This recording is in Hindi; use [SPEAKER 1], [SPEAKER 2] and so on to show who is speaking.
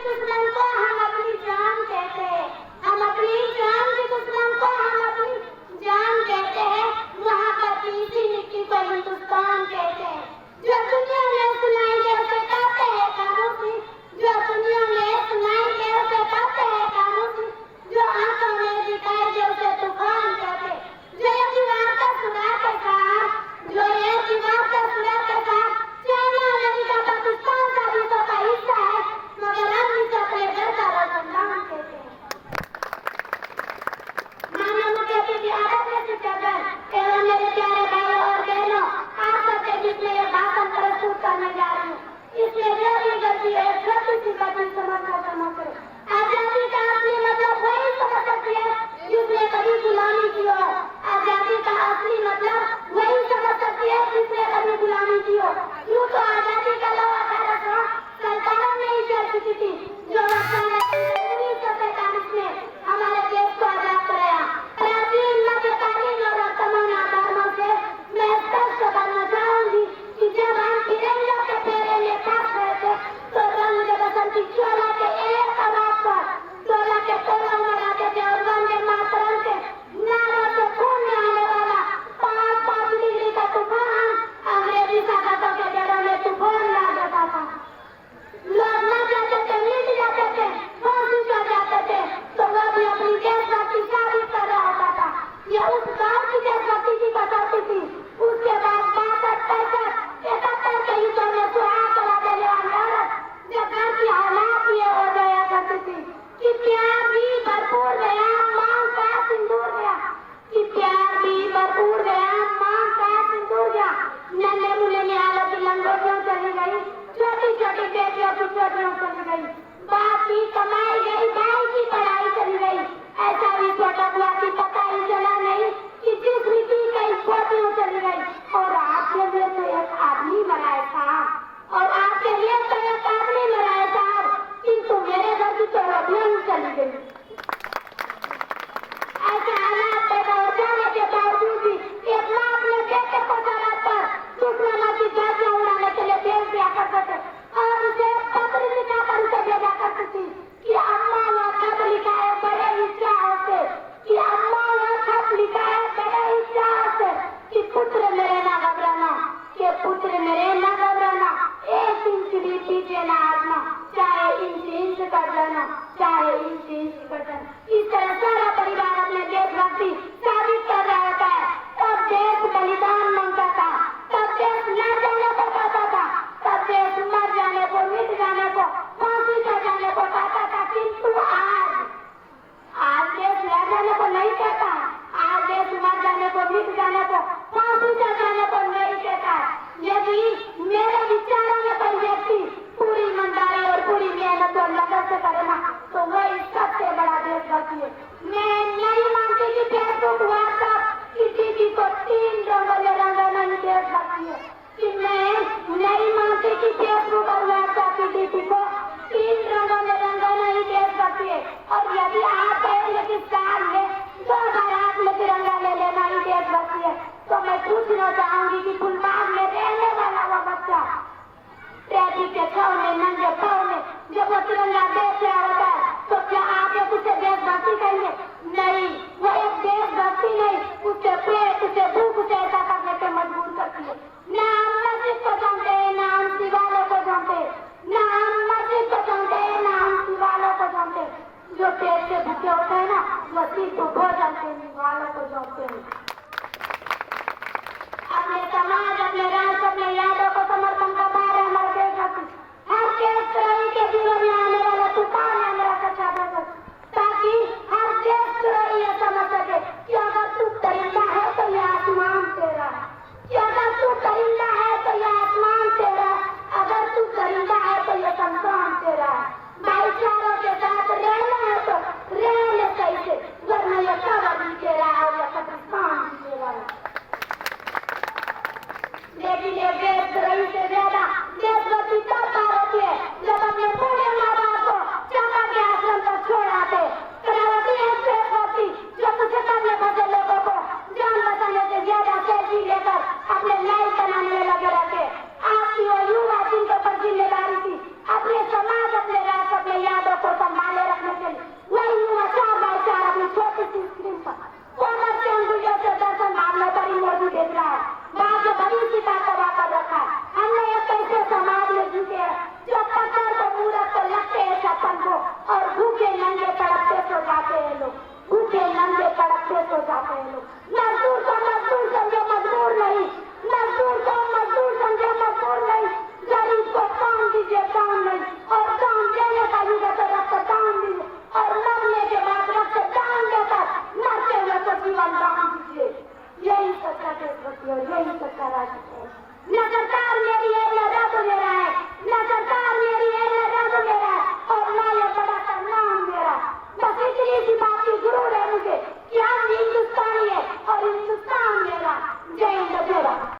[SPEAKER 1] दुश्मन को हम अपनी जान कहते हैं, हम अपनी जान के दुश्मन को हम अपनी जान कहते हैं। वहाँ पर तीसरी मिट्टी को हिंदुस्तान कहते हैं। जो दुनिया में सुनाएंगे उसे कहते हैं खामोशी, जो दुनिया में सुनाएंगे उसे कहते हैं खामोशी, जो आंखों में दिखाएंगे उसे तूफान कहते हैं। जो ये दीवार का सुनाते साथ, जो ये दीवार का सुनाते साथ, चाइना अमेरिका पाकिस्तान का भी तो का हिस्सा है, मगर हम इसे अपने घर का रोशनदान कहते हैं। मानव के प्रति आदर से शिक्षागण एवं मेरे प्यारे भाइयों और बहनों, आप सबके बीच में ये भाषण प्रस्तुत करने जा रही हूँ। इसमें जो भी गलती है छोटी सी गलती समझना समझ। आजादी का असली मतलब वही समझ सकती है जिसने कभी गुलामी की हो। आजादी का असली मतलब वही समझ सकती है जिसने कभी गुलामी की हो। यूँ तो आजादी का लवा सरकारों ने ही चर्चा की थी, जो 1947 में हमारे देश को आजाद कराया। प्राचीन मध्यकालीन और तमाम आधारों से मैं स्पष्ट करना चाहूंगी कि जब हम तिरंगे के फेरे में काट रहे थे तो रंग बसंती चोला के एक आवाज पर चोला के तोला मराते थे और वंदे मातरम के नारों से खून में आने वाला 5 डिग्री का तूफान अंग्रेजी ताकतों के जड़ों में तूफान ला देता था। लोग मर जाते थे, मिट जाते थे, फांसी चढ़ जाते थे, तो वह भी अपनी देशभक्ति साबित कर रहा होता था। यह उस गाँव की देशभक्ति की कसौटी थी। उसके बाद 62-65-71 के युद्धों में सुहाग करा देने वाली औरत जब घर की हालात ये हो जाया करती थी कि प्यार भी भरपूर गया, मांग का सिंदूर गया, कि प्यार भी भरपूर गया, मांग का सिंदूर गया। नन्हे मुन्ने निहालों की लंगोटियों चली गई, छोटी छोटी बेटियों की चोटियों चली गई, बाप की कमाई गई, भाई की पढ़ाई चली गई। ऐसा भी छोटा बुआ की पता ही चला नहीं कि जिस रीति कई पोतियों चली गई। और आपके लिए तो एक आदमी मराया था, और आपके लिए तो एक आदमी मराया था, किंतु मेरे घर की तो रोटियां ही चली गई। ऐसे हालात पैदा हो जाने के बावजूद भी एक माँ अपने बेटे को जरूरत पर दुश्मनों की झांकियां उड़ाने के लिए भेज दिया करते थे और उसे पत्र लिखाकर उसे भेजा करती थी कि अम्मा यह खत लिखा है बड़े उत्साह से, कि अम्मा यह खत लिखा है बड़े उत्साह से, कि पुत्र मेरे ना घबराना, कि पुत्र मेरे ना घबराना, 1 इंच भी पीछे ना हटना, चाहे इंच कर जाना, चाहे इंच कर जाना। इस तरह सारा परिवार अपने देशभक्ति साबित कर रहा होता है। तब देश बलिदान मांगता था, तब देश लड़ जाने को कहता था, तब देश मर जाने को, मिट जाने को, फांसी चढ़ जाने को कहता था। किंतु आज देश लड़ जाने को नहीं कहता, आज देश मर जाने को, मिट जाने को, फांसी चढ़ जाने को नहीं कहता। यदि मेरे विचारों में कोई व्यक्ति पूरी ईमानदारी और पूरी मेहनत और लगन से करे ना तो वही सबसे बड़ा देशभक्ति है। मैं नहीं मानती कि फेसबुक व्हाट्सएप किसी को 3 रंगों में रंगा नहीं देशभक्ति है, कि मैं नहीं मानती कि फेसबुक और व्हाट्सएप की डीपी को 3 रंगों में रंगा नहीं देशभक्ति है। और यदि आप कहेंगे कि साल में 2 बार हाथ में तिरंगा ले लेना ही देशभक्ति है, तो मैं पूछना चाहूंगी कि फुलबाग में रहने वाला वो बच्चा ट्रैफिक के छाव में, नंगे पाँव में जब वो तिरंगा देश से होता है तो क्या आप उसे देशभक्ति कहेंगे? नहीं, वो एक देशभक्ति नहीं, उससे पेट, उसे भूख, उसे ऐसा करने पे मजबूर करती है। ना हम मस्जिद को जानते हैं, ना हम शिवालयों को जानते हैं, ना हम मस्जिद को जानते हैं, ना हम शिवालयों को जानते हैं। जो पेट से भूखे होते हैं ना, वो सिर्फ भोजन के वालों को जानते हैं।